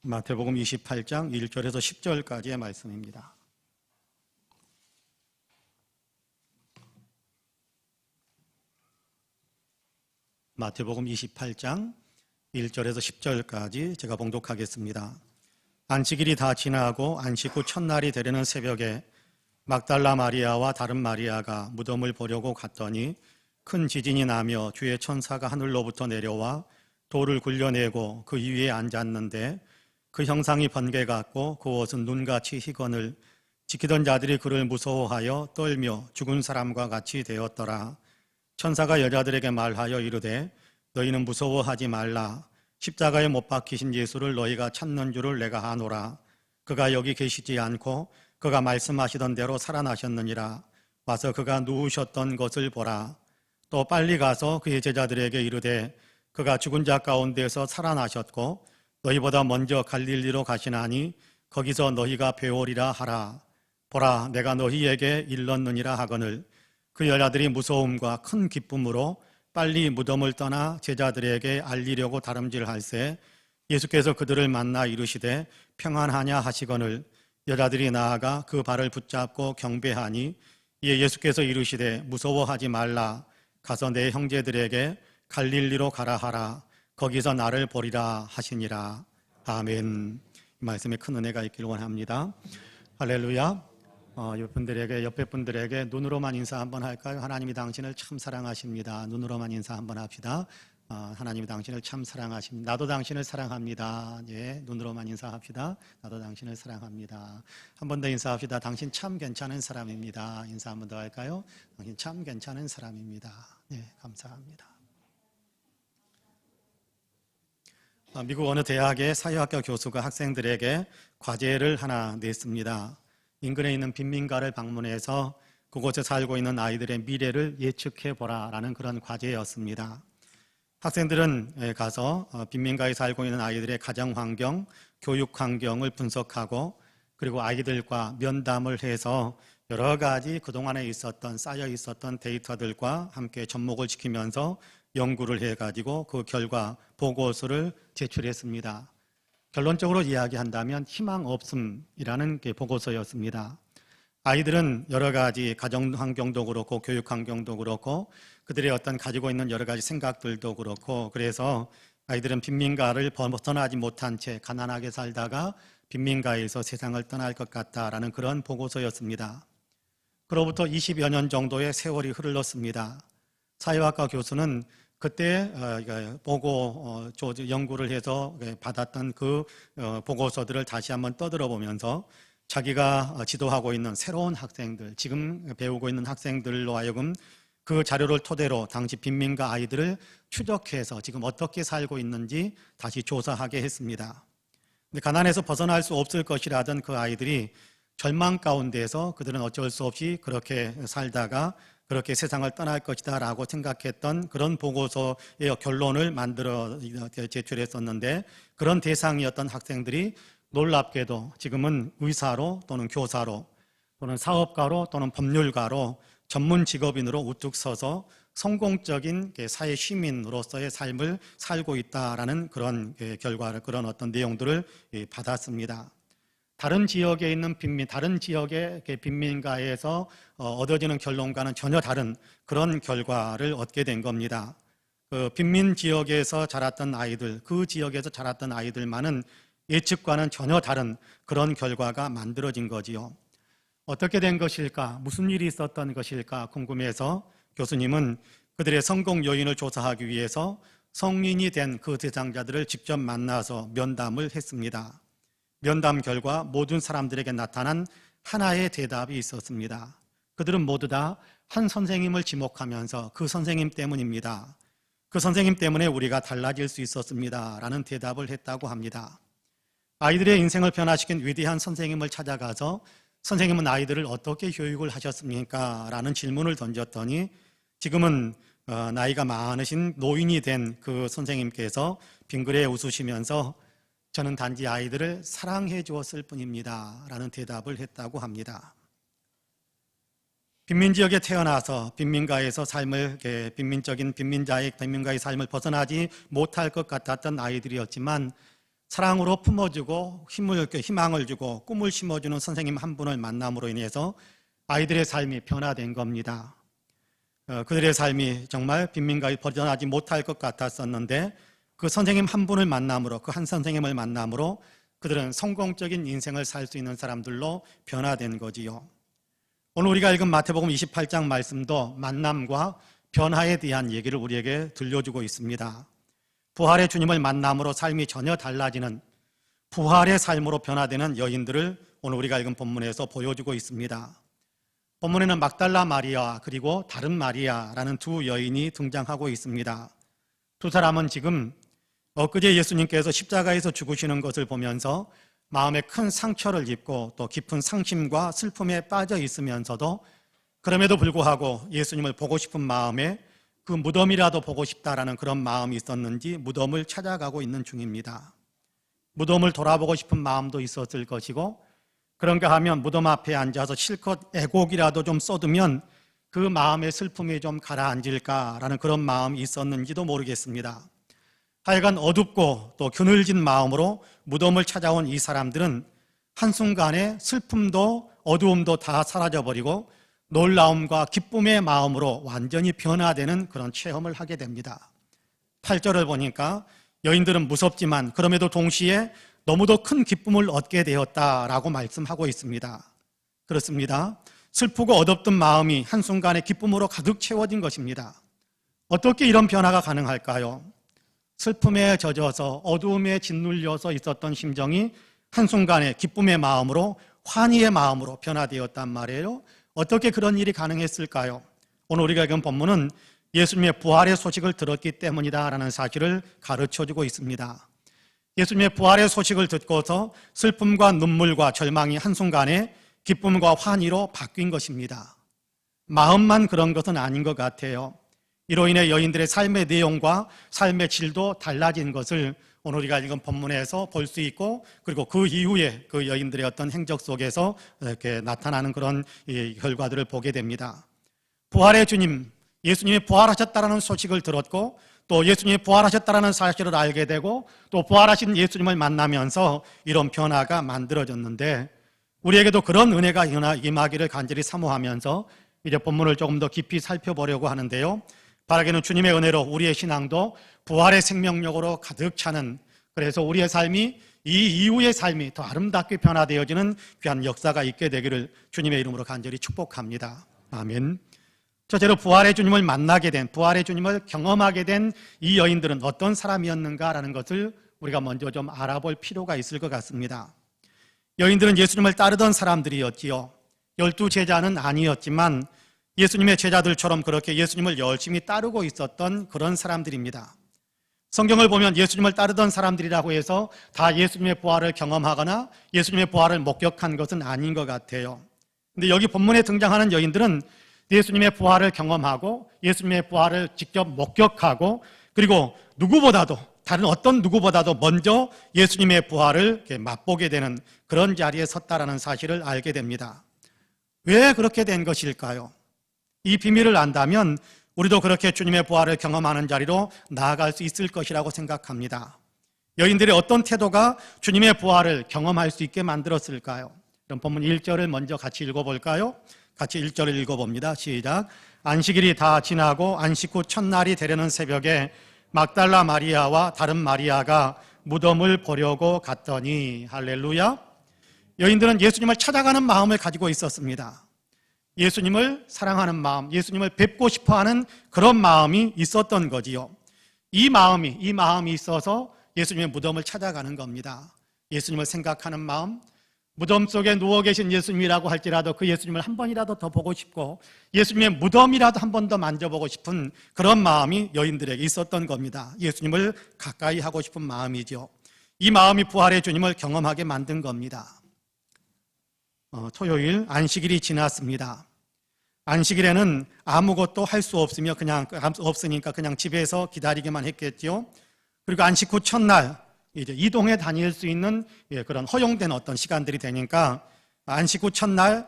마태복음 28장 1절에서 10절까지의 말씀입니다. 마태복음 28장 1절에서 10절까지 제가 봉독하겠습니다. 안식일이 다 지나고 안식 후 첫날이 되려는 새벽에 막달라 마리아와 다른 마리아가 무덤을 보려고 갔더니 큰 지진이 나며 주의 천사가 하늘로부터 내려와 돌을 굴려내고 그 위에 앉았는데 그 형상이 번개 같고 그 옷은 눈같이 희건을 지키던 자들이 그를 무서워하여 떨며 죽은 사람과 같이 되었더라. 천사가 여자들에게 말하여 이르되 너희는 무서워하지 말라. 십자가에 못 박히신 예수를 너희가 찾는 줄을 내가 아노라. 그가 여기 계시지 않고 그가 말씀하시던 대로 살아나셨느니라. 와서 그가 누우셨던 것을 보라. 또 빨리 가서 그의 제자들에게 이르되 그가 죽은 자 가운데서 살아나셨고 너희보다 먼저 갈릴리로 가시나니 거기서 너희가 배우리라 하라. 보라, 내가 너희에게 일렀느니라 하거늘. 그 여자들이 무서움과 큰 기쁨으로 빨리 무덤을 떠나 제자들에게 알리려고 다름질할새 예수께서 그들을 만나 이르시되 평안하냐 하시거늘. 여자들이 나아가 그 발을 붙잡고 경배하니 이에 예수께서 이르시되 무서워하지 말라. 가서 내 형제들에게 갈릴리로 가라 하라. 거기서 나를 보리라 하시니라. 아멘. 이 말씀에 큰 은혜가 있기를 원합니다. 할렐루야. 옆에 분들에게 눈으로만 인사 한번 할까요? 하나님이 당신을 참 사랑하십니다. 눈으로만 인사 한번 합시다. 하나님이 당신을 참 사랑하십니다. 나도 당신을 사랑합니다. 예, 눈으로만 인사합시다. 나도 당신을 사랑합니다. 한 번 더 인사합시다. 당신 참 괜찮은 사람입니다. 인사 한 번 더 할까요? 당신 참 괜찮은 사람입니다. 예, 감사합니다. 미국 어느 대학의 사회학과 교수가 학생들에게 과제를 하나 냈습니다. 인근에 있는 빈민가를 방문해서 그곳에 살고 있는 아이들의 미래를 예측해보라 라는 그런 과제였습니다. 학생들은 가서 빈민가에 살고 있는 아이들의 가정환경, 교육환경을 분석하고 그리고 아이들과 면담을 해서 여러 가지 그동안에 쌓여 있었던 데이터들과 함께 접목을 지키면서 연구를 해가지고 그 결과 보고서를 제출했습니다. 결론적으로 이야기한다면 희망 없음이라는 게 보고서였습니다. 아이들은 여러 가지 가정 환경도 그렇고 교육 환경도 그렇고 그들의 어떤 가지고 있는 여러 가지 생각들도 그렇고 그래서 아이들은 빈민가를 벗어나지 못한 채 가난하게 살다가 빈민가에서 세상을 떠날 것 같다라는 그런 보고서였습니다. 그로부터 20여 년 정도의 세월이 흘렀습니다. 사회학과 교수는 그때 연구를 해서 받았던 그 보고서들을 다시 한번 떠들어보면서 자기가 지도하고 있는 새로운 학생들, 지금 배우고 있는 학생들로 하여금 그 자료를 토대로 당시 빈민가 아이들을 추적해서 지금 어떻게 살고 있는지 다시 조사하게 했습니다. 근데 가난에서 벗어날 수 없을 것이라던 그 아이들이 절망 가운데서 그들은 어쩔 수 없이 그렇게 살다가 그렇게 세상을 떠날 것이다 라고 생각했던 그런 보고서의 결론을 만들어 제출했었는데 그런 대상이었던 학생들이 놀랍게도 지금은 의사로 또는 교사로 또는 사업가로 또는 법률가로 전문 직업인으로 우뚝 서서 성공적인 사회 시민으로서의 삶을 살고 있다라는 그런 결과를 그런 어떤 내용들을 받았습니다. 다른 지역에 있는 다른 지역의 빈민가에서 얻어지는 결론과는 전혀 다른 그런 결과를 얻게 된 겁니다. 그 빈민 지역에서 자랐던 아이들, 그 지역에서 자랐던 아이들만은 예측과는 전혀 다른 그런 결과가 만들어진 거지요. 어떻게 된 것일까? 무슨 일이 있었던 것일까? 궁금해서 교수님은 그들의 성공 요인을 조사하기 위해서 성인이 된 그 대상자들을 직접 만나서 면담을 했습니다. 면담 결과 모든 사람들에게 나타난 하나의 대답이 있었습니다. 그들은 모두 다 한 선생님을 지목하면서 그 선생님 때문입니다. 그 선생님 때문에 우리가 달라질 수 있었습니다. 라는 대답을 했다고 합니다. 아이들의 인생을 변화시킨 위대한 선생님을 찾아가서 선생님은 아이들을 어떻게 교육을 하셨습니까? 라는 질문을 던졌더니 지금은 나이가 많으신 노인이 된 그 선생님께서 빙그레 웃으시면서 저는 단지 아이들을 사랑해 주었을 뿐입니다. 라는 대답을 했다고 합니다. 빈민지역에 태어나서 빈민가에서 빈민가의 삶을 벗어나지 못할 것 같았던 아이들이었지만 사랑으로 품어주고 희망을 주고 꿈을 심어주는 선생님 한 분을 만남으로 인해서 아이들의 삶이 변화된 겁니다. 그들의 삶이 정말 빈민가에 벗어나지 못할 것 같았었는데 그 선생님 한 분을 만남으로, 그 한 선생님을 만남으로 그들은 성공적인 인생을 살 수 있는 사람들로 변화된 거지요. 오늘 우리가 읽은 마태복음 28장 말씀도 만남과 변화에 대한 얘기를 우리에게 들려주고 있습니다. 부활의 주님을 만남으로 삶이 전혀 달라지는 부활의 삶으로 변화되는 여인들을 오늘 우리가 읽은 본문에서 보여주고 있습니다. 본문에는 막달라 마리아 그리고 다른 마리아라는 두 여인이 등장하고 있습니다. 두 사람은 지금 엊그제 예수님께서 십자가에서 죽으시는 것을 보면서 마음에 큰 상처를 입고 또 깊은 상심과 슬픔에 빠져 있으면서도 그럼에도 불구하고 예수님을 보고 싶은 마음에 그 무덤이라도 보고 싶다라는 그런 마음이 있었는지 무덤을 찾아가고 있는 중입니다. 무덤을 돌아보고 싶은 마음도 있었을 것이고 그런가 하면 무덤 앞에 앉아서 실컷 애곡이라도 좀 쏟으면 그 마음의 슬픔이 좀 가라앉을까라는 그런 마음이 있었는지도 모르겠습니다. 하여간 어둡고 또 그늘진 마음으로 무덤을 찾아온 이 사람들은 한순간에 슬픔도 어두움도 다 사라져버리고 놀라움과 기쁨의 마음으로 완전히 변화되는 그런 체험을 하게 됩니다. 8절을 보니까 여인들은 무섭지만 그럼에도 동시에 너무도 큰 기쁨을 얻게 되었다라고 말씀하고 있습니다. 그렇습니다. 슬프고 어둡던 마음이 한순간에 기쁨으로 가득 채워진 것입니다. 어떻게 이런 변화가 가능할까요? 슬픔에 젖어서 어두움에 짓눌려서 있었던 심정이 한순간에 기쁨의 마음으로 환희의 마음으로 변화되었단 말이에요. 어떻게 그런 일이 가능했을까요? 오늘 우리가 읽은 본문은 예수님의 부활의 소식을 들었기 때문이다라는 사실을 가르쳐주고 있습니다. 예수님의 부활의 소식을 듣고서 슬픔과 눈물과 절망이 한순간에 기쁨과 환희로 바뀐 것입니다. 마음만 그런 것은 아닌 것 같아요. 이로 인해 여인들의 삶의 내용과 삶의 질도 달라진 것을 오늘 우리가 읽은 본문에서 볼 수 있고 그리고 그 이후에 그 여인들의 어떤 행적 속에서 이렇게 나타나는 그런 결과들을 보게 됩니다. 부활의 주님, 예수님이 부활하셨다는 소식을 들었고 또 예수님이 부활하셨다는 사실을 알게 되고 또 부활하신 예수님을 만나면서 이런 변화가 만들어졌는데 우리에게도 그런 은혜가 임하기를 간절히 사모하면서 이제 본문을 조금 더 깊이 살펴보려고 하는데요. 바라기는 주님의 은혜로 우리의 신앙도 부활의 생명력으로 가득 차는, 그래서 우리의 삶이 이 이후의 삶이 더 아름답게 변화되어지는 귀한 역사가 있게 되기를 주님의 이름으로 간절히 축복합니다. 아멘. 첫째로 부활의 주님을 만나게 된, 부활의 주님을 경험하게 된 이 여인들은 어떤 사람이었는가라는 것을 우리가 먼저 좀 알아볼 필요가 있을 것 같습니다. 여인들은 예수님을 따르던 사람들이었지요. 12제자는 아니었지만 예수님의 제자들처럼 그렇게 예수님을 열심히 따르고 있었던 그런 사람들입니다. 성경을 보면 예수님을 따르던 사람들이라고 해서 다 예수님의 부활을 경험하거나 예수님의 부활을 목격한 것은 아닌 것 같아요. 근데 여기 본문에 등장하는 여인들은 예수님의 부활을 경험하고 예수님의 부활을 직접 목격하고 그리고 누구보다도 다른 어떤 누구보다도 먼저 예수님의 부활을 맛보게 되는 그런 자리에 섰다라는 사실을 알게 됩니다. 왜 그렇게 된 것일까요? 이 비밀을 안다면 우리도 그렇게 주님의 부활을 경험하는 자리로 나아갈 수 있을 것이라고 생각합니다. 여인들의 어떤 태도가 주님의 부활을 경험할 수 있게 만들었을까요? 그럼 본문 1절을 먼저 같이 읽어볼까요? 같이 1절을 읽어봅니다. 시작. 안식일이 다 지나고 안식 후 첫날이 되려는 새벽에 막달라 마리아와 다른 마리아가 무덤을 보려고 갔더니, 할렐루야. 여인들은 예수님을 찾아가는 마음을 가지고 있었습니다. 예수님을 사랑하는 마음, 예수님을 뵙고 싶어하는 그런 마음이 있었던 거지요. 이 마음이 있어서 예수님의 무덤을 찾아가는 겁니다. 예수님을 생각하는 마음, 무덤 속에 누워 계신 예수님이라고 할지라도 그 예수님을 한 번이라도 더 보고 싶고 예수님의 무덤이라도 한 번 더 만져보고 싶은 그런 마음이 여인들에게 있었던 겁니다. 예수님을 가까이 하고 싶은 마음이죠. 이 마음이 부활의 주님을 경험하게 만든 겁니다. 토요일 안식일이 지났습니다. 안식일에는 아무것도 할 수 없으니까 그냥 집에서 기다리기만 했겠죠. 그리고 안식 후 첫날 이제 이동해 다닐 수 있는 그런 허용된 어떤 시간들이 되니까 안식 후 첫날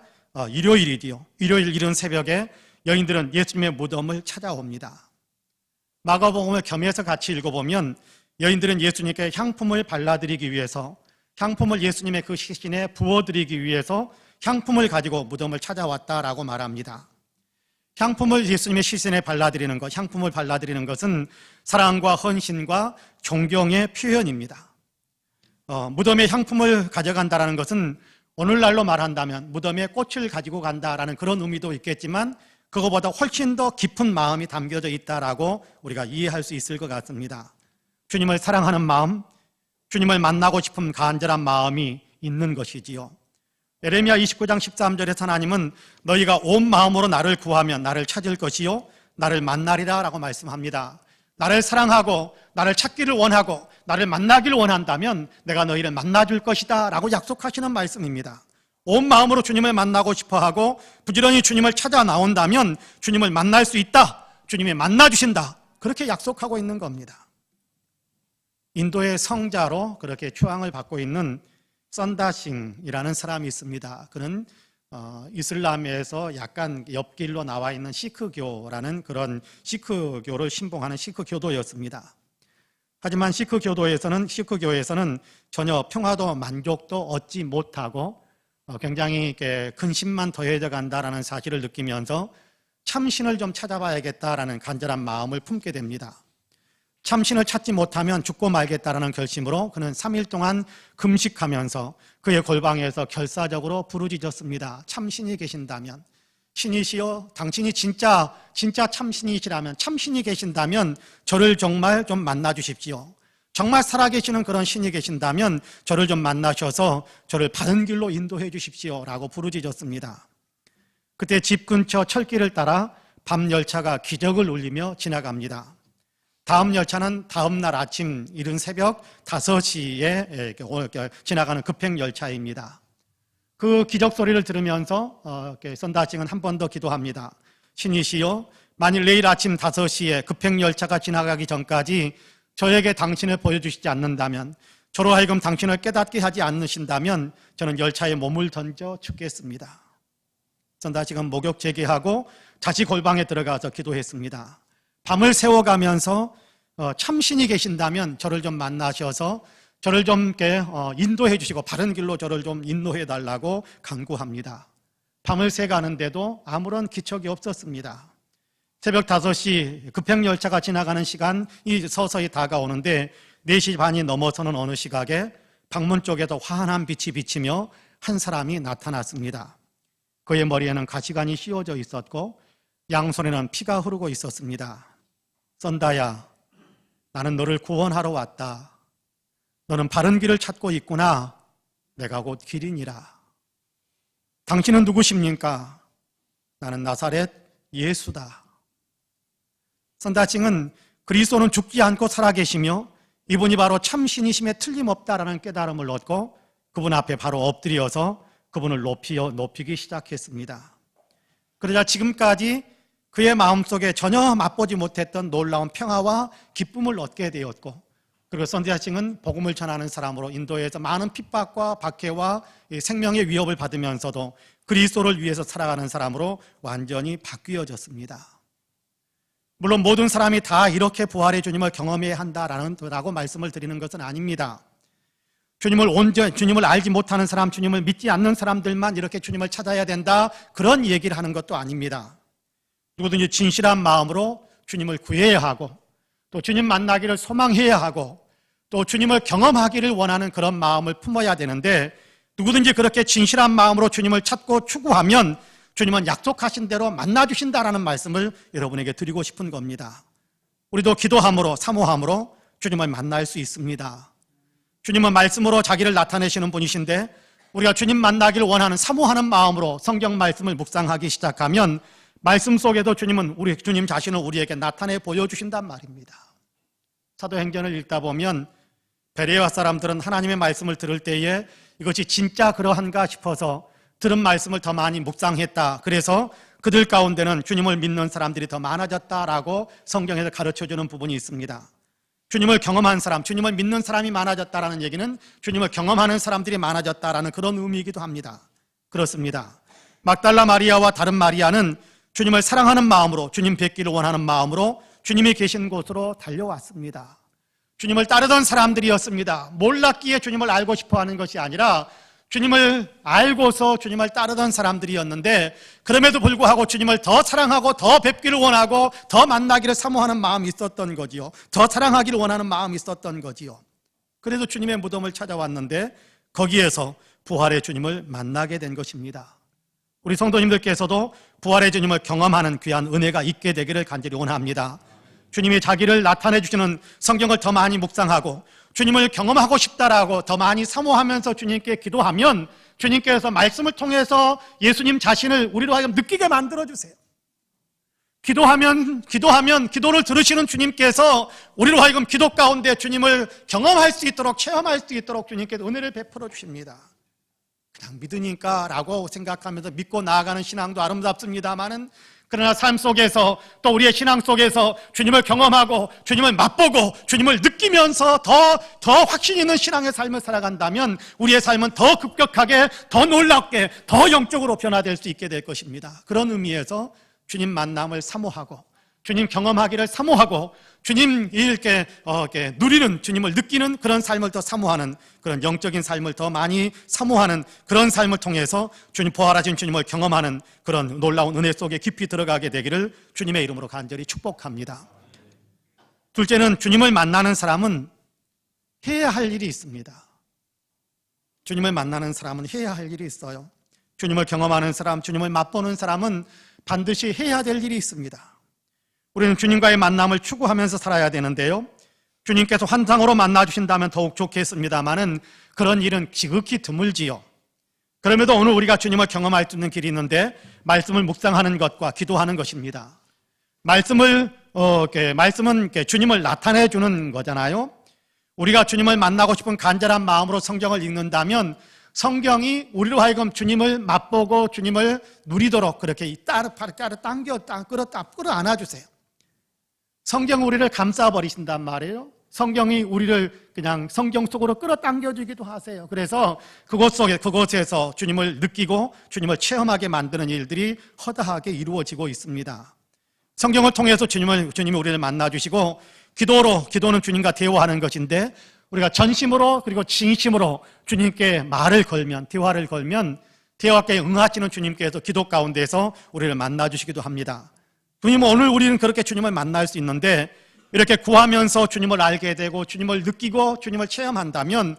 일요일이지요. 일요일 이른 새벽에 여인들은 예수님의 무덤을 찾아옵니다. 마가복음을 겸해서 같이 읽어보면 여인들은 예수님께 향품을 발라드리기 위해서, 향품을 예수님의 그 시신에 부어드리기 위해서 향품을 가지고 무덤을 찾아왔다라고 말합니다. 향품을 예수님의 시신에 발라드리는 것, 향품을 발라드리는 것은 사랑과 헌신과 존경의 표현입니다. 무덤에 향품을 가져간다는 것은 오늘날로 말한다면 무덤에 꽃을 가지고 간다라는 그런 의미도 있겠지만 그거보다 훨씬 더 깊은 마음이 담겨져 있다라고 우리가 이해할 수 있을 것 같습니다. 주님을 사랑하는 마음, 주님을 만나고 싶은 간절한 마음이 있는 것이지요. 예레미야 29장 13절에서 하나님은 너희가 온 마음으로 나를 구하면 나를 찾을 것이요 나를 만나리라 라고 말씀합니다. 나를 사랑하고 나를 찾기를 원하고 나를 만나기를 원한다면 내가 너희를 만나줄 것이다 라고 약속하시는 말씀입니다. 온 마음으로 주님을 만나고 싶어하고 부지런히 주님을 찾아 나온다면 주님을 만날 수 있다, 주님이 만나주신다, 그렇게 약속하고 있는 겁니다. 인도의 성자로 그렇게 추앙을 받고 있는 선다싱이라는 사람이 있습니다. 그는 이슬람에서 약간 옆길로 나와 있는 시크교라는 그런 시크교를 신봉하는 시크교도였습니다. 하지만 시크교에서는 전혀 평화도 만족도 얻지 못하고 굉장히 근심만 더해져 간다라는 사실을 느끼면서 참신을 좀 찾아봐야겠다라는 간절한 마음을 품게 됩니다. 참신을 찾지 못하면 죽고 말겠다라는 결심으로 그는 3일 동안 금식하면서 그의 골방에서 결사적으로 부르짖었습니다. 참신이 계신다면, 신이시여 당신이 진짜 참신이시라면, 참신이 계신다면 저를 정말 좀 만나 주십시오. 정말 살아계시는 그런 신이 계신다면 저를 좀 만나셔서 저를 바른 길로 인도해 주십시오 라고 부르짖었습니다. 그때 집 근처 철길을 따라 밤 열차가 기적을 울리며 지나갑니다. 다음 열차는 다음 날 아침 이른 새벽 5시에 지나가는 급행 열차입니다. 그 기적 소리를 들으면서 선다싱은 한 번 더 기도합니다. 신이시여, 만일 내일 아침 5시에 급행 열차가 지나가기 전까지 저에게 당신을 보여주시지 않는다면, 저로 하여금 당신을 깨닫게 하지 않으신다면 저는 열차에 몸을 던져 죽겠습니다. 선다싱은 목욕 재개하고 다시 골방에 들어가서 기도했습니다. 밤을 새워가면서 참신이 계신다면 저를 좀 만나셔서 저를 좀 인도해 주시고 바른 길로 저를 좀 인도해 달라고 간구합니다. 밤을 새가는데도 아무런 기척이 없었습니다. 새벽 5시 급행열차가 지나가는 시간이 서서히 다가오는데 4시 반이 넘어서는 어느 시각에 방문 쪽에도 환한 빛이 비치며 한 사람이 나타났습니다. 그의 머리에는 가시관이 씌워져 있었고 양손에는 피가 흐르고 있었습니다. 선다야, 나는 너를 구원하러 왔다. 너는 바른 길을 찾고 있구나. 내가 곧 길이니라. 당신은 누구십니까? 나는 나사렛 예수다. 선다싱은 그리스도는 죽지 않고 살아계시며 이분이 바로 참신이심에 틀림없다라는 깨달음을 얻고 그분 앞에 바로 엎드려서 그분을 높이기 시작했습니다. 그러자 지금까지 그의 마음속에 전혀 맛보지 못했던 놀라운 평화와 기쁨을 얻게 되었고, 그리고 선다싱은 복음을 전하는 사람으로 인도에서 많은 핍박과 박해와 생명의 위협을 받으면서도 그리스도를 위해서 살아가는 사람으로 완전히 바뀌어졌습니다. 물론 모든 사람이 다 이렇게 부활의 주님을 경험해야 한다라고 말씀을 드리는 것은 아닙니다. 주님을 알지 못하는 사람, 주님을 믿지 않는 사람들만 이렇게 주님을 찾아야 된다, 그런 얘기를 하는 것도 아닙니다. 누구든지 진실한 마음으로 주님을 구해야 하고 또 주님 만나기를 소망해야 하고 또 주님을 경험하기를 원하는 그런 마음을 품어야 되는데, 누구든지 그렇게 진실한 마음으로 주님을 찾고 추구하면 주님은 약속하신 대로 만나주신다라는 말씀을 여러분에게 드리고 싶은 겁니다. 우리도 기도함으로 사모함으로 주님을 만날 수 있습니다. 주님은 말씀으로 자기를 나타내시는 분이신데 우리가 주님 만나기를 원하는 사모하는 마음으로 성경 말씀을 묵상하기 시작하면 말씀 속에도 주님 자신을 우리에게 나타내 보여주신단 말입니다. 사도행전을 읽다 보면 베레아 사람들은 하나님의 말씀을 들을 때에 이것이 진짜 그러한가 싶어서 들은 말씀을 더 많이 묵상했다. 그래서 그들 가운데는 주님을 믿는 사람들이 더 많아졌다라고 성경에서 가르쳐주는 부분이 있습니다. 주님을 경험한 사람, 주님을 믿는 사람이 많아졌다라는 얘기는 주님을 경험하는 사람들이 많아졌다라는 그런 의미이기도 합니다. 그렇습니다. 막달라 마리아와 다른 마리아는 주님을 사랑하는 마음으로, 주님 뵙기를 원하는 마음으로 주님이 계신 곳으로 달려왔습니다. 주님을 따르던 사람들이었습니다. 몰랐기에 주님을 알고 싶어 하는 것이 아니라 주님을 알고서 주님을 따르던 사람들이었는데, 그럼에도 불구하고 주님을 더 사랑하고 더 뵙기를 원하고 더 만나기를 사모하는 마음이 있었던 거지요. 더 사랑하기를 원하는 마음이 있었던 거지요. 그래서 주님의 무덤을 찾아왔는데 거기에서 부활의 주님을 만나게 된 것입니다. 우리 성도님들께서도 부활의 주님을 경험하는 귀한 은혜가 있게 되기를 간절히 원합니다. 주님이 자기를 나타내 주시는 성경을 더 많이 묵상하고 주님을 경험하고 싶다라고 더 많이 사모하면서 주님께 기도하면 주님께서 말씀을 통해서 예수님 자신을 우리로 하여금 느끼게 만들어주세요. 기도하면 기도를 들으시는 주님께서 우리로 하여금 기도 가운데 주님을 경험할 수 있도록, 체험할 수 있도록 주님께서 은혜를 베풀어 주십니다. 그냥 믿으니까 라고 생각하면서 믿고 나아가는 신앙도 아름답습니다만은, 그러나 삶 속에서 또 우리의 신앙 속에서 주님을 경험하고 주님을 맛보고 주님을 느끼면서 더 확신 있는 신앙의 삶을 살아간다면 우리의 삶은 더 급격하게, 더 놀랍게, 더 영적으로 변화될 수 있게 될 것입니다. 그런 의미에서 주님 만남을 사모하고 주님 경험하기를 사모하고 주님 이렇게 누리는, 주님을 느끼는 그런 삶을 더 사모하는, 그런 영적인 삶을 더 많이 사모하는 그런 삶을 통해서 주님, 부활하신 주님을 경험하는 그런 놀라운 은혜 속에 깊이 들어가게 되기를 주님의 이름으로 간절히 축복합니다. 둘째는, 주님을 만나는 사람은 해야 할 일이 있습니다. 주님을 만나는 사람은 해야 할 일이 있어요. 주님을 경험하는 사람, 주님을 맛보는 사람은 반드시 해야 될 일이 있습니다. 우리는 주님과의 만남을 추구하면서 살아야 되는데요, 주님께서 환상으로 만나주신다면 더욱 좋겠습니다마는 그런 일은 지극히 드물지요. 그럼에도 오늘 우리가 주님을 경험할 수 있는 길이 있는데, 말씀을 묵상하는 것과 기도하는 것입니다. 말씀은 주님을 나타내 주는 거잖아요. 우리가 주님을 만나고 싶은 간절한 마음으로 성경을 읽는다면 성경이 우리로 하여금 주님을 맛보고 주님을 누리도록 그렇게 끌어안아주세요. 성경 우리를 감싸버리신단 말이에요. 성경이 우리를 그냥 성경 속으로 끌어당겨주기도 하세요. 그래서 그곳에서 주님을 느끼고 주님을 체험하게 만드는 일들이 허다하게 이루어지고 있습니다. 성경을 통해서 주님이 우리를 만나주시고, 기도는 주님과 대화하는 것인데, 우리가 전심으로 그리고 진심으로 주님께 말을 걸면, 대화를 걸면 대화께 응하시는 주님께서 기도 가운데서 우리를 만나주시기도 합니다. 주님, 오늘 우리는 그렇게 주님을 만날 수 있는데, 이렇게 구하면서 주님을 알게 되고 주님을 느끼고 주님을 체험한다면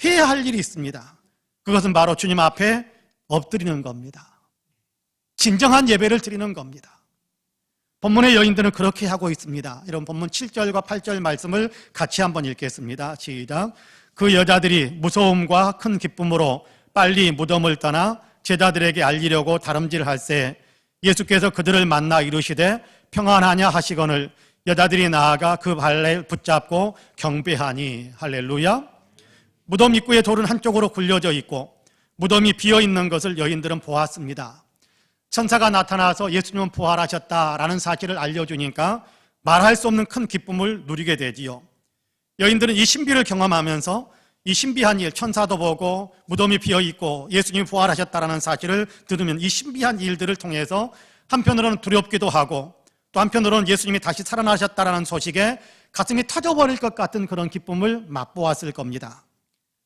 해야 할 일이 있습니다. 그것은 바로 주님 앞에 엎드리는 겁니다. 진정한 예배를 드리는 겁니다. 본문의 여인들은 그렇게 하고 있습니다. 이런 본문 7절과 8절 말씀을 같이 한번 읽겠습니다. 시작. 그 여자들이 무서움과 큰 기쁨으로 빨리 무덤을 떠나 제자들에게 알리려고 다름질할새 예수께서 그들을 만나 이르시되 평안하냐 하시거늘 여자들이 나아가 그 발을 붙잡고 경배하니. 할렐루야. 무덤 입구의 돌은 한쪽으로 굴려져 있고 무덤이 비어있는 것을 여인들은 보았습니다. 천사가 나타나서 예수님은 부활하셨다라는 사실을 알려주니까 말할 수 없는 큰 기쁨을 누리게 되지요. 여인들은 이 신비를 경험하면서 이 신비한 일, 천사도 보고 무덤이 비어있고 예수님이 부활하셨다라는 사실을 들으면 이 신비한 일들을 통해서 한편으로는 두렵기도 하고 또 한편으로는 예수님이 다시 살아나셨다라는 소식에 가슴이 터져버릴 것 같은 그런 기쁨을 맛보았을 겁니다.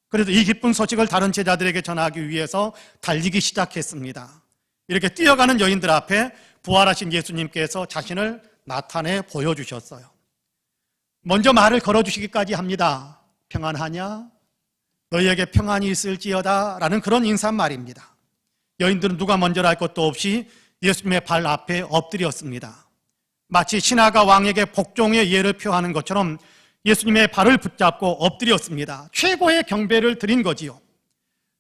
그래서 이 기쁜 소식을 다른 제자들에게 전하기 위해서 달리기 시작했습니다. 이렇게 뛰어가는 여인들 앞에 부활하신 예수님께서 자신을 나타내 보여주셨어요. 먼저 말을 걸어주시기까지 합니다. 평안하냐? 너희에게 평안이 있을지어다 라는 그런 인사말입니다. 여인들은 누가 먼저라 할 것도 없이 예수님의 발 앞에 엎드렸습니다. 마치 신하가 왕에게 복종의 예를 표하는 것처럼 예수님의 발을 붙잡고 엎드렸습니다. 최고의 경배를 드린 거지요.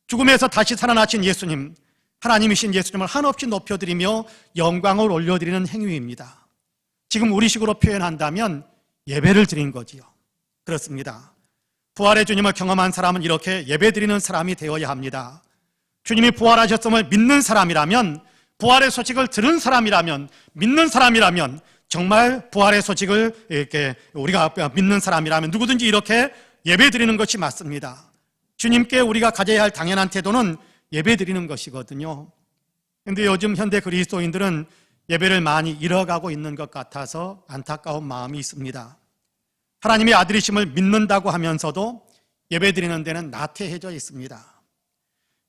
죽음에서 다시 살아나신 예수님, 하나님이신 예수님을 한없이 높여드리며 영광을 올려드리는 행위입니다. 지금 우리식으로 표현한다면 예배를 드린 거지요. 그렇습니다. 부활의 주님을 경험한 사람은 이렇게 예배드리는 사람이 되어야 합니다. 주님이 부활하셨음을 믿는 사람이라면, 부활의 소식을 들은 사람이라면, 믿는 사람이라면, 정말 부활의 소식을 이렇게 우리가 믿는 사람이라면 누구든지 이렇게 예배드리는 것이 맞습니다. 주님께 우리가 가져야 할 당연한 태도는 예배드리는 것이거든요. 그런데 요즘 현대 그리스도인들은 예배를 많이 잃어가고 있는 것 같아서 안타까운 마음이 있습니다. 하나님의 아들이심을 믿는다고 하면서도 예배드리는 데는 나태해져 있습니다.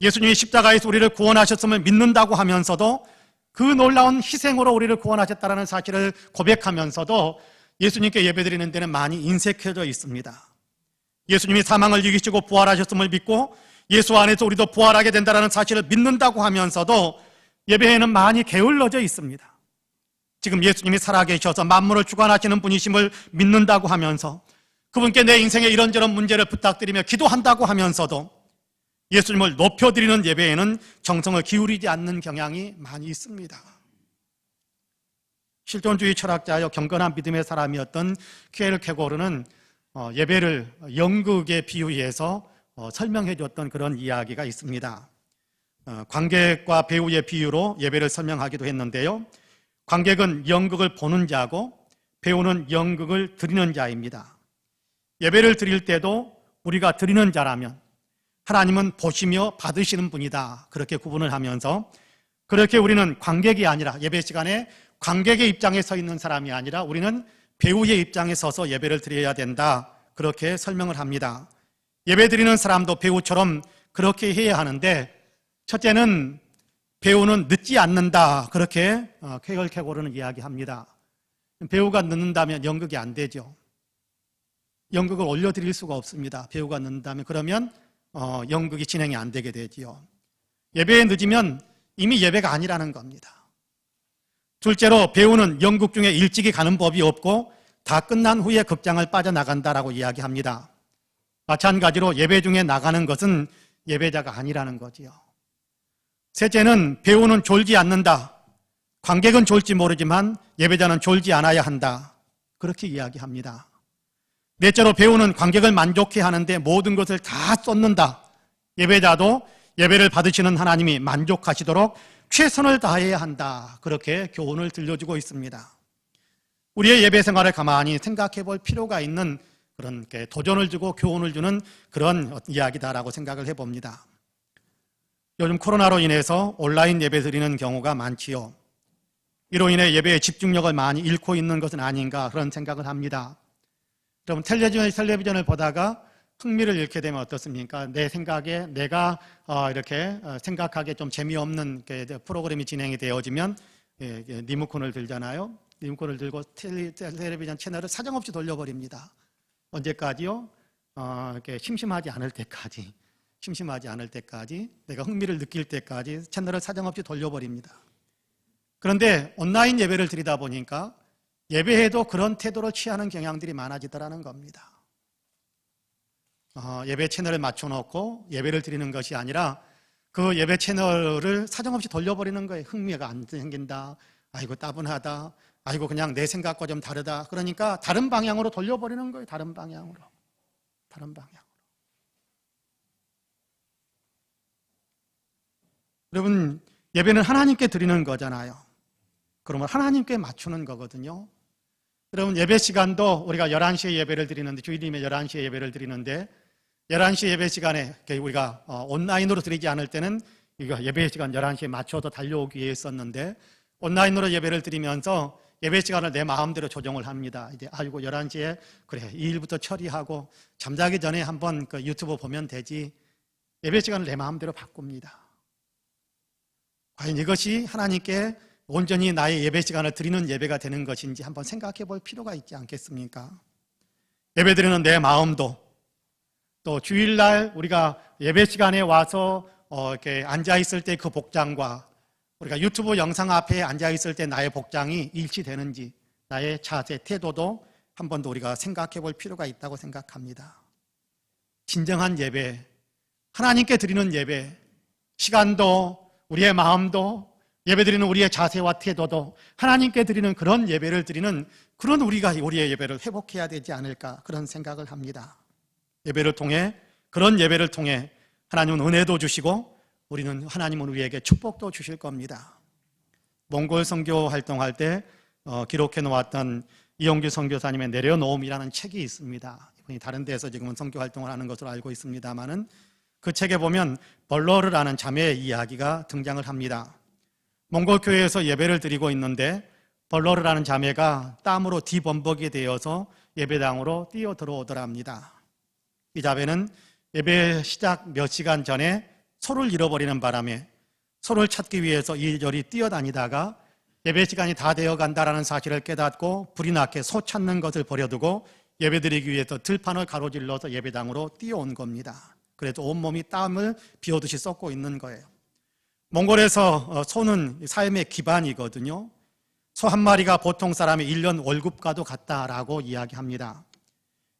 예수님이 십자가에서 우리를 구원하셨음을 믿는다고 하면서도 그 놀라운 희생으로 우리를 구원하셨다는 사실을 고백하면서도 예수님께 예배드리는 데는 많이 인색해져 있습니다. 예수님이 사망을 이기시고 부활하셨음을 믿고 예수 안에서 우리도 부활하게 된다는 사실을 믿는다고 하면서도 예배에는 많이 게을러져 있습니다. 지금 예수님이 살아계셔서 만물을 주관하시는 분이심을 믿는다고 하면서 그분께 내 인생의 이런저런 문제를 부탁드리며 기도한다고 하면서도 예수님을 높여드리는 예배에는 정성을 기울이지 않는 경향이 많이 있습니다. 실존주의 철학자여 경건한 믿음의 사람이었던 퀴에르케고르는 예배를 연극에 비유해서 설명해 줬던 그런 이야기가 있습니다. 관객과 배우의 비유로 예배를 설명하기도 했는데요. 관객은 연극을 보는 자고 배우는 연극을 드리는 자입니다. 예배를 드릴 때도 우리가 드리는 자라면 하나님은 보시며 받으시는 분이다, 그렇게 구분을 하면서 그렇게 우리는 관객이 아니라 예배 시간에 관객의 입장에 서 있는 사람이 아니라 우리는 배우의 입장에 서서 예배를 드려야 된다, 그렇게 설명을 합니다. 예배 드리는 사람도 배우처럼 그렇게 해야 하는데 첫째는 배우는 늦지 않는다, 그렇게 퀴에르케고르는 이야기합니다. 배우가 늦는다면 연극이 안 되죠. 연극을 올려드릴 수가 없습니다. 배우가 늦는다면 그러면 연극이 진행이 안 되게 되지요. 예배에 늦으면 이미 예배가 아니라는 겁니다. 둘째로 배우는 연극 중에 일찍이 가는 법이 없고 다 끝난 후에 극장을 빠져나간다라고 이야기합니다. 마찬가지로 예배 중에 나가는 것은 예배자가 아니라는 거지요. 셋째는 배우는 졸지 않는다. 관객은 졸지 모르지만 예배자는 졸지 않아야 한다, 그렇게 이야기합니다. 넷째로 배우는 관객을 만족해 하는데 모든 것을 다 쏟는다. 예배자도 예배를 받으시는 하나님이 만족하시도록 최선을 다해야 한다, 그렇게 교훈을 들려주고 있습니다. 우리의 예배 생활을 가만히 생각해 볼 필요가 있는 그런 도전을 주고 교훈을 주는 그런 이야기다라고 생각을 해봅니다. 요즘 코로나로 인해서 온라인 예배 드리는 경우가 많지요. 이로 인해 예배의 집중력을 많이 잃고 있는 것은 아닌가, 그런 생각을 합니다. 여러분, 텔레비전을 보다가 흥미를 잃게 되면 어떻습니까? 내 생각에 내가 이렇게 생각하기에 좀 재미없는 프로그램이 진행이 되어지면 리모컨을 들잖아요. 리모컨을 들고 텔레비전 채널을 사정없이 돌려버립니다. 언제까지요? 이렇게 심심하지 않을 때까지 내가 흥미를 느낄 때까지 채널을 사정없이 돌려버립니다. 그런데 온라인 예배를 드리다 보니까 예배에도 그런 태도를 취하는 경향들이 많아지더라는 겁니다. 예배 채널을 맞춰놓고 예배를 드리는 것이 아니라 그 예배 채널을 사정없이 돌려버리는 거예요. 흥미가 안 생긴다, 아이고 따분하다, 아이고 그냥 내 생각과 좀 다르다, 그러니까 다른 방향으로 돌려버리는 거예요. 다른 방향으로. 여러분, 예배는 하나님께 드리는 거잖아요. 그러면 하나님께 맞추는 거거든요. 여러분, 예배 시간도 우리가 11시에 예배를 드리는데, 주일이면 11시에 예배를 드리는데 11시 예배 시간에 우리가 온라인으로 드리지 않을 때는 예배 시간 11시에 맞춰서 달려오기 위해 했었는데 온라인으로 예배를 드리면서 예배 시간을 내 마음대로 조정을 합니다. 이제 아이고 11시에 그래 이 일부터 처리하고 잠자기 전에 한번 유튜브 보면 되지, 예배 시간을 내 마음대로 바꿉니다. 과연 이것이 하나님께 온전히 나의 예배 시간을 드리는 예배가 되는 것인지 한번 생각해 볼 필요가 있지 않겠습니까? 예배 드리는 내 마음도, 또 주일날 우리가 예배 시간에 와서 이렇게 앉아 있을 때 그 복장과 우리가 유튜브 영상 앞에 앉아 있을 때 나의 복장이 일치되는지, 나의 자세, 태도도 한 번 더 우리가 생각해 볼 필요가 있다고 생각합니다. 진정한 예배, 하나님께 드리는 예배, 시간도 우리의 마음도 예배드리는 우리의 자세와 태도도 하나님께 드리는 그런 예배를 드리는 그런 우리의 예배를 회복해야 되지 않을까, 그런 생각을 합니다. 예배를 통해, 그런 예배를 통해 하나님은 은혜도 주시고 하나님은 우리에게 축복도 주실 겁니다. 몽골 선교 활동할 때 기록해 놓았던 이용규 선교사님의 내려놓음이라는 책이 있습니다. 이분이 다른 데서 지금은 선교 활동을 하는 것으로 알고 있습니다만은 그 책에 보면 벌러르라는 자매의 이야기가 등장을 합니다. 몽골 교회에서 예배를 드리고 있는데 벌러르라는 자매가 땀으로 뒤범벅이 되어서 예배당으로 뛰어 들어오더랍니다. 이자벨은 예배 시작 몇 시간 전에 소를 잃어버리는 바람에 소를 찾기 위해서 이리저리 뛰어다니다가 예배 시간이 다 되어 간다라는 사실을 깨닫고 불이 나게 소 찾는 것을 버려두고 예배드리기 위해서 들판을 가로질러서 예배당으로 뛰어온 겁니다. 그래서 온몸이 땀을 비오듯이 쏟고 있는 거예요. 몽골에서 소는 삶의 기반이거든요. 소 한 마리가 보통 사람의 1년 월급과도 같다라고 이야기합니다.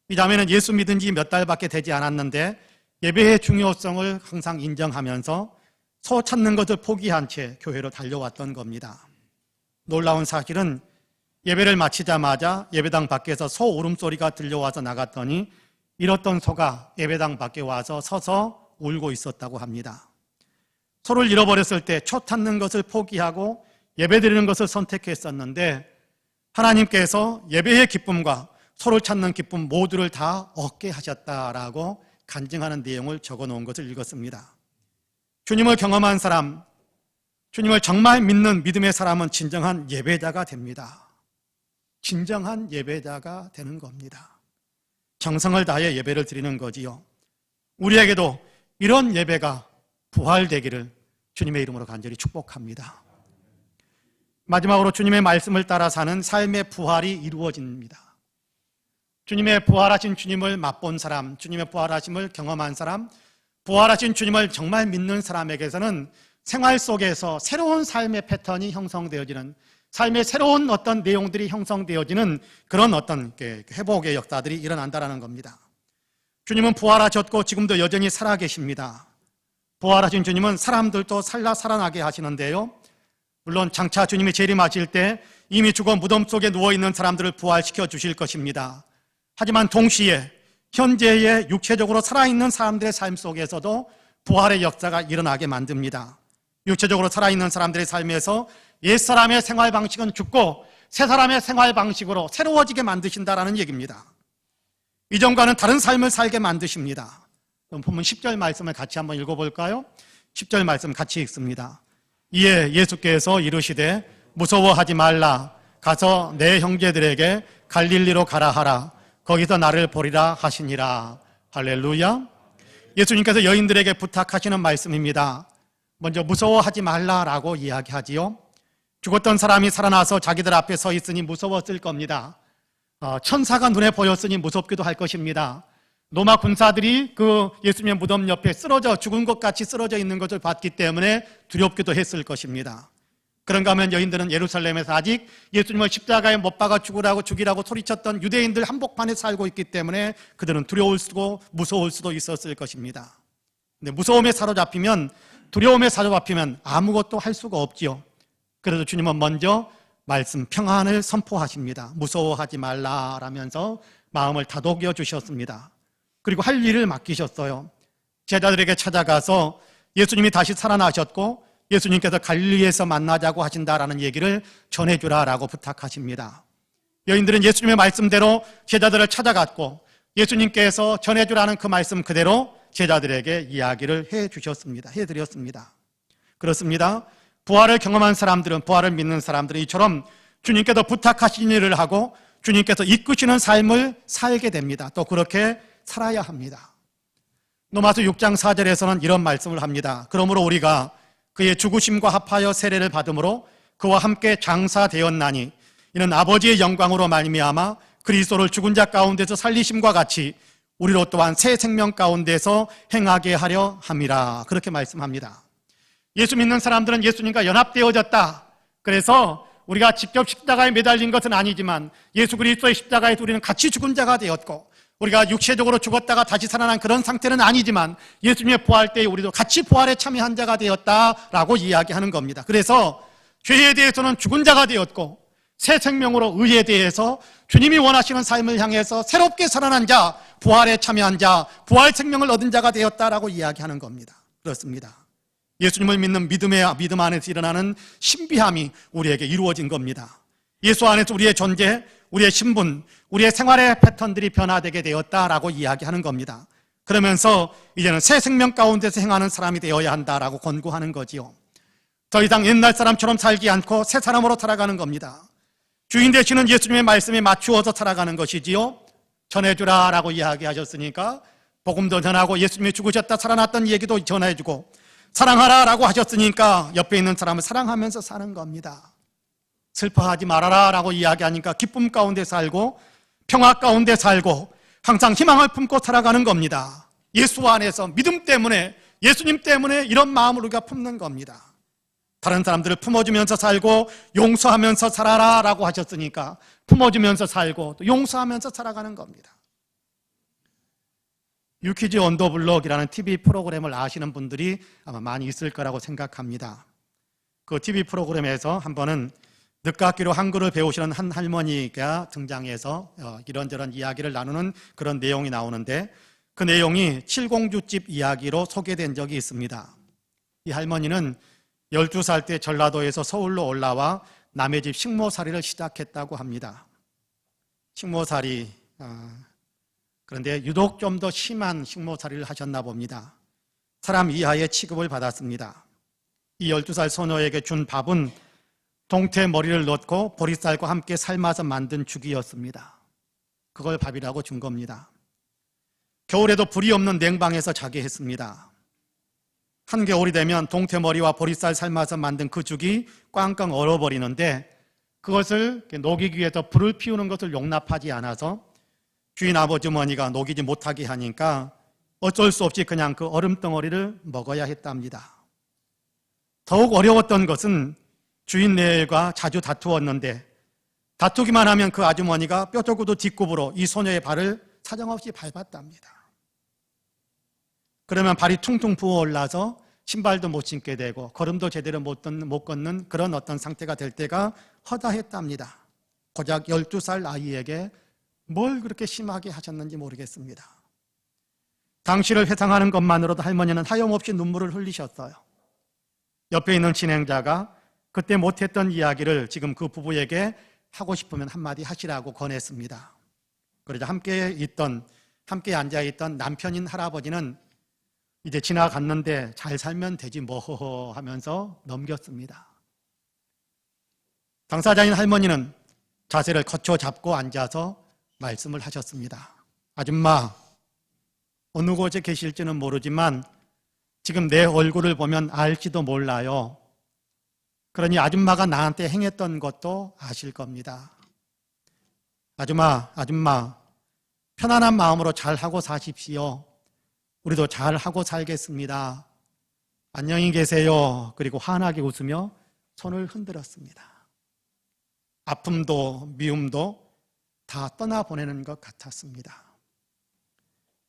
이 자매는 예수 믿은 지 몇 달밖에 되지 않았는데 예배의 중요성을 항상 인정하면서 소 찾는 것을 포기한 채 교회로 달려왔던 겁니다. 놀라운 사실은 예배를 마치자마자 예배당 밖에서 소 울음소리가 들려와서 나갔더니 잃었던 소가 예배당 밖에 와서 서서 울고 있었다고 합니다. 소를 잃어버렸을 때 초 찾는 것을 포기하고 예배드리는 것을 선택했었는데 하나님께서 예배의 기쁨과 소를 찾는 기쁨 모두를 다 얻게 하셨다라고 간증하는 내용을 적어놓은 것을 읽었습니다. 주님을 경험한 사람, 주님을 정말 믿는 믿음의 사람은 진정한 예배자가 됩니다. 진정한 예배자가 되는 겁니다. 정성을 다해 예배를 드리는 거지요. 우리에게도 이런 예배가 부활되기를 주님의 이름으로 간절히 축복합니다. 마지막으로 주님의 말씀을 따라 사는 삶의 부활이 이루어집니다. 주님의 부활하신 주님을 맛본 사람, 주님의 부활하심을 경험한 사람, 부활하신 주님을 정말 믿는 사람에게서는 생활 속에서 새로운 삶의 패턴이 형성되어지는, 삶의 새로운 어떤 내용들이 형성되어지는 그런 어떤 회복의 역사들이 일어난다는 겁니다. 주님은 부활하셨고 지금도 여전히 살아계십니다. 부활하신 주님은 사람들도 살아나게 하시는데요. 물론 장차 주님이 재림하실 때 이미 죽어 무덤 속에 누워있는 사람들을 부활시켜 주실 것입니다. 하지만 동시에 현재의 육체적으로 살아있는 사람들의 삶 속에서도 부활의 역사가 일어나게 만듭니다. 육체적으로 살아있는 사람들의 삶에서 옛사람의 생활 방식은 죽고 새 사람의 생활 방식으로 새로워지게 만드신다라는 얘기입니다. 이전과는 다른 삶을 살게 만드십니다. 그럼 보면 10절 말씀을 같이 한번 읽어볼까요? 10절 말씀 같이 읽습니다. 이에 예수께서 이르시되 무서워하지 말라. 가서 내 형제들에게 갈릴리로 가라 하라. 거기서 나를 보리라 하시니라. 할렐루야. 예수님께서 여인들에게 부탁하시는 말씀입니다. 먼저 무서워하지 말라라고 이야기하지요. 죽었던 사람이 살아나서 자기들 앞에 서 있으니 무서웠을 겁니다. 천사가 눈에 보였으니 무섭기도 할 것입니다. 로마 군사들이 그 예수님의 무덤 옆에 죽은 것 같이 쓰러져 있는 것을 봤기 때문에 두렵기도 했을 것입니다. 그런가 하면 여인들은 예루살렘에서 아직 예수님을 십자가에 못 박아 죽이라고 소리쳤던 유대인들 한복판에 살고 있기 때문에 그들은 두려울 수도 무서울 수도 있었을 것입니다. 근데 무서움에 사로잡히면, 두려움에 사로잡히면 아무것도 할 수가 없지요. 그래서 주님은 먼저 말씀 평안을 선포하십니다. 무서워하지 말라라면서 마음을 다독여 주셨습니다. 그리고 할 일을 맡기셨어요. 제자들에게 찾아가서 예수님이 다시 살아나셨고 예수님께서 갈릴리에서 만나자고 하신다라는 얘기를 전해주라라고 부탁하십니다. 여인들은 예수님의 말씀대로 제자들을 찾아갔고 예수님께서 전해주라는 그 말씀 그대로 제자들에게 이야기를 해드렸습니다. 그렇습니다. 부활을 경험한 사람들은, 부활을 믿는 사람들은 이처럼 주님께서 부탁하신 일을 하고 주님께서 이끄시는 삶을 살게 됩니다. 또 그렇게 살아야 합니다. 로마서 6장 4절에서는 이런 말씀을 합니다. 그러므로 우리가 그의 죽으심과 합하여 세례를 받음으로 그와 함께 장사되었나니 이는 아버지의 영광으로 말미암아 그리스도를 죽은 자 가운데서 살리심과 같이 우리로 또한 새 생명 가운데서 행하게 하려 함이라. 그렇게 말씀합니다. 예수 믿는 사람들은 예수님과 연합되어졌다. 그래서 우리가 직접 십자가에 매달린 것은 아니지만 예수 그리스도의 십자가에서 우리는 같이 죽은 자가 되었고 우리가 육체적으로 죽었다가 다시 살아난 그런 상태는 아니지만 예수님의 부활 때에 우리도 같이 부활에 참여한 자가 되었다라고 이야기하는 겁니다. 그래서 죄에 대해서는 죽은 자가 되었고 새 생명으로 의에 대해서 주님이 원하시는 삶을 향해서 새롭게 살아난 자, 부활에 참여한 자, 부활 생명을 얻은 자가 되었다라고 이야기하는 겁니다. 그렇습니다. 예수님을 믿는 믿음 안에서 일어나는 신비함이 우리에게 이루어진 겁니다. 예수 안에서 우리의 존재, 우리의 신분, 우리의 생활의 패턴들이 변화되게 되었다라고 이야기하는 겁니다. 그러면서 이제는 새 생명 가운데서 행하는 사람이 되어야 한다라고 권고하는 거지요. 더 이상 옛날 사람처럼 살지 않고 새 사람으로 살아가는 겁니다. 주인 되시는 예수님의 말씀에 맞추어서 살아가는 것이지요. 전해주라 라고 이야기하셨으니까 복음도 전하고 예수님이 죽으셨다 살아났던 얘기도 전해주고 사랑하라 라고 하셨으니까 옆에 있는 사람을 사랑하면서 사는 겁니다. 슬퍼하지 말아라 라고 이야기하니까 기쁨 가운데 살고 평화 가운데 살고 항상 희망을 품고 살아가는 겁니다. 예수 안에서 믿음 때문에 예수님 때문에 이런 마음을 우리가 품는 겁니다. 다른 사람들을 품어주면서 살고 용서하면서 살아라 라고 하셨으니까 품어주면서 살고 또 용서하면서 살아가는 겁니다. 유퀴즈 언더블럭이라는 TV 프로그램을 아시는 분들이 아마 많이 있을 거라고 생각합니다. 그 TV 프로그램에서 한 번은 늦깎이로 한글을 배우시는 한 할머니가 등장해서 이런저런 이야기를 나누는 그런 내용이 나오는데 그 내용이 칠공주집 이야기로 소개된 적이 있습니다. 이 할머니는 12살 때 전라도에서 서울로 올라와 남의 집 식모살이를 시작했다고 합니다. 식모살이, 그런데 유독 좀 더 심한 식모살이를 하셨나 봅니다. 사람 이하의 취급을 받았습니다. 이 12살 소녀에게 준 밥은 동태 머리를 넣고 보리쌀과 함께 삶아서 만든 죽이었습니다. 그걸 밥이라고 준 겁니다. 겨울에도 불이 없는 냉방에서 자게 했습니다. 한겨울이 되면 동태머리와 보리쌀 삶아서 만든 그 죽이 꽝꽝 얼어버리는데 그것을 녹이기 위해서 불을 피우는 것을 용납하지 않아서 주인 아버지머니가 녹이지 못하게 하니까 어쩔 수 없이 그냥 그 얼음덩어리를 먹어야 했답니다. 더욱 어려웠던 것은 주인네가 자주 다투었는데 다투기만 하면 그 아주머니가 뼈저구도 뒷굽으로 이 소녀의 발을 사정없이 밟았답니다. 그러면 발이 퉁퉁 부어올라서 신발도 못 신게 되고 걸음도 제대로 못 걷는 그런 어떤 상태가 될 때가 허다했답니다. 고작 12살 아이에게 뭘 그렇게 심하게 하셨는지 모르겠습니다. 당시를 회상하는 것만으로도 할머니는 하염없이 눈물을 흘리셨어요. 옆에 있는 진행자가 그때 못했던 이야기를 지금 그 부부에게 하고 싶으면 한마디 하시라고 권했습니다. 그러자 함께 앉아있던 남편인 할아버지는 이제 지나갔는데 잘 살면 되지 뭐 하면서 넘겼습니다. 당사자인 할머니는 자세를 거쳐 잡고 앉아서 말씀을 하셨습니다. 아줌마, 어느 곳에 계실지는 모르지만 지금 내 얼굴을 보면 알지도 몰라요. 그러니 아줌마가 나한테 행했던 것도 아실 겁니다. 아줌마, 편안한 마음으로 잘하고 사십시오. 우리도 잘하고 살겠습니다. 안녕히 계세요. 그리고 환하게 웃으며 손을 흔들었습니다. 아픔도 미움도 다 떠나보내는 것 같았습니다.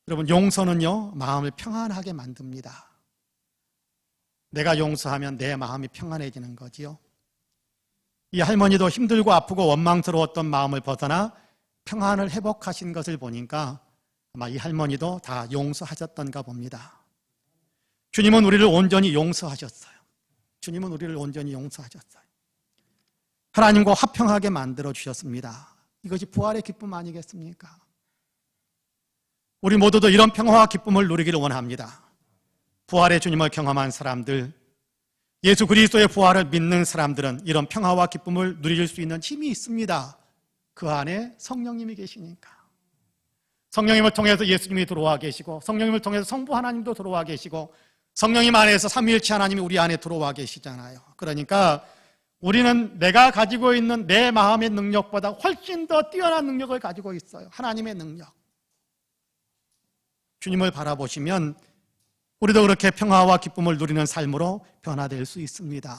여러분, 용서는요, 마음을 평안하게 만듭니다. 내가 용서하면 내 마음이 평안해지는 거지요. 이 할머니도 힘들고 아프고 원망스러웠던 마음을 벗어나 평안을 회복하신 것을 보니까 아마 이 할머니도 다 용서하셨던가 봅니다. 주님은 우리를 온전히 용서하셨어요. 주님은 우리를 온전히 용서하셨어요. 하나님과 화평하게 만들어 주셨습니다. 이것이 부활의 기쁨 아니겠습니까? 우리 모두도 이런 평화와 기쁨을 누리기를 원합니다. 부활의 주님을 경험한 사람들, 예수 그리스도의 부활을 믿는 사람들은 이런 평화와 기쁨을 누릴 수 있는 힘이 있습니다. 그 안에 성령님이 계시니까. 성령님을 통해서 예수님이 들어와 계시고 성령님을 통해서 성부 하나님도 들어와 계시고 성령님 안에서 삼위일체 하나님이 우리 안에 들어와 계시잖아요. 그러니까 우리는 내가 가지고 있는 내 마음의 능력보다 훨씬 더 뛰어난 능력을 가지고 있어요. 하나님의 능력. 주님을 바라보시면 우리도 그렇게 평화와 기쁨을 누리는 삶으로 변화될 수 있습니다.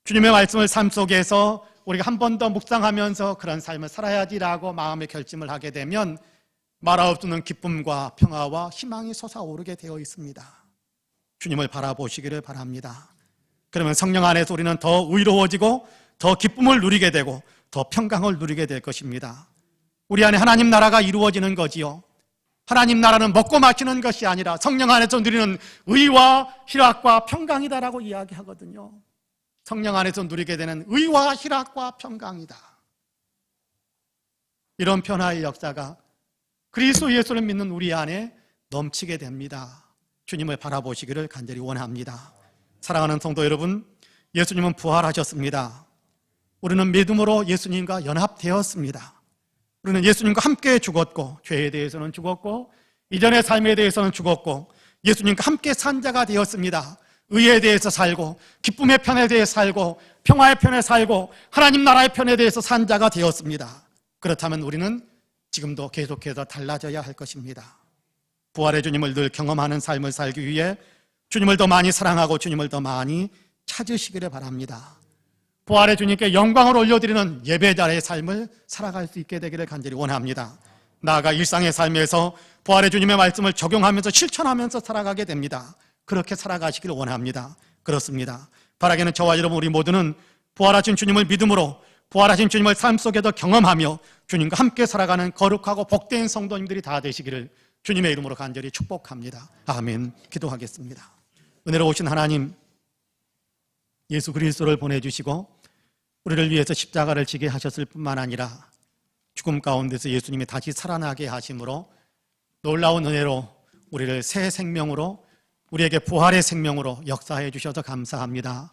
주님의 말씀을 삶 속에서 우리가 한 번 더 묵상하면서 그런 삶을 살아야지라고 마음의 결심을 하게 되면 말할 수 없는 기쁨과 평화와 희망이 솟아오르게 되어 있습니다. 주님을 바라보시기를 바랍니다. 그러면 성령 안에서 우리는 더 의로워지고 더 기쁨을 누리게 되고 더 평강을 누리게 될 것입니다. 우리 안에 하나님 나라가 이루어지는 거지요. 하나님 나라는 먹고 마시는 것이 아니라 성령 안에서 누리는 의와 희락과 평강이다라고 이야기하거든요. 성령 안에서 누리게 되는 의와 희락과 평강이다. 이런 변화의 역사가 그리스도 예수를 믿는 우리 안에 넘치게 됩니다. 주님을 바라보시기를 간절히 원합니다. 사랑하는 성도 여러분, 예수님은 부활하셨습니다. 우리는 믿음으로 예수님과 연합되었습니다. 우리는 예수님과 함께 죽었고, 죄에 대해서는 죽었고, 이전의 삶에 대해서는 죽었고, 예수님과 함께 산 자가 되었습니다. 의에 대해서 살고, 기쁨의 편에 대해 살고, 평화의 편에 살고, 하나님 나라의 편에 대해서 산 자가 되었습니다. 그렇다면 우리는 지금도 계속해서 달라져야 할 것입니다. 부활의 주님을 늘 경험하는 삶을 살기 위해 주님을 더 많이 사랑하고 주님을 더 많이 찾으시기를 바랍니다. 부활의 주님께 영광을 올려드리는 예배자의 삶을 살아갈 수 있게 되기를 간절히 원합니다. 나아가 일상의 삶에서 부활의 주님의 말씀을 적용하면서 실천하면서 살아가게 됩니다. 그렇게 살아가시기를 원합니다. 그렇습니다. 바라기는 저와 여러분 우리 모두는 부활하신 주님을 믿음으로 부활하신 주님을 삶 속에서 경험하며 주님과 함께 살아가는 거룩하고 복된 성도님들이 다 되시기를 주님의 이름으로 간절히 축복합니다. 아멘. 기도하겠습니다. 은혜로우신 하나님, 예수 그리스도를 보내주시고 우리를 위해서 십자가를 지게 하셨을 뿐만 아니라 죽음 가운데서 예수님이 다시 살아나게 하심으로 놀라운 은혜로 우리를 새 생명으로, 우리에게 부활의 생명으로 역사해 주셔서 감사합니다.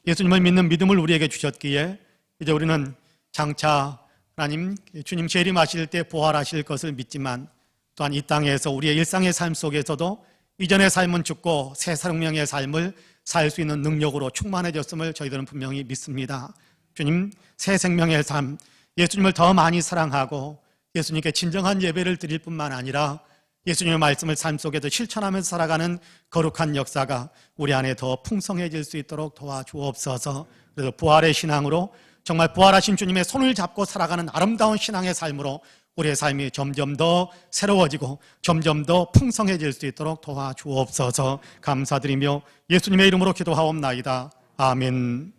예수님을 믿는 믿음을 우리에게 주셨기에 이제 우리는 장차 하나님 주님 재림하실 때 부활하실 것을 믿지만 또한 이 땅에서 우리의 일상의 삶 속에서도 이전의 삶은 죽고 새 생명의 삶을 살 수 있는 능력으로 충만해졌음을 저희들은 분명히 믿습니다. 주님, 새 생명의 삶, 예수님을 더 많이 사랑하고 예수님께 진정한 예배를 드릴 뿐만 아니라 예수님의 말씀을 삶 속에서 실천하면서 살아가는 거룩한 역사가 우리 안에 더 풍성해질 수 있도록 도와주옵소서. 그래서 부활의 신앙으로 정말 부활하신 주님의 손을 잡고 살아가는 아름다운 신앙의 삶으로 우리의 삶이 점점 더 새로워지고 점점 더 풍성해질 수 있도록 도와주옵소서. 감사드리며 예수님의 이름으로 기도하옵나이다. 아멘.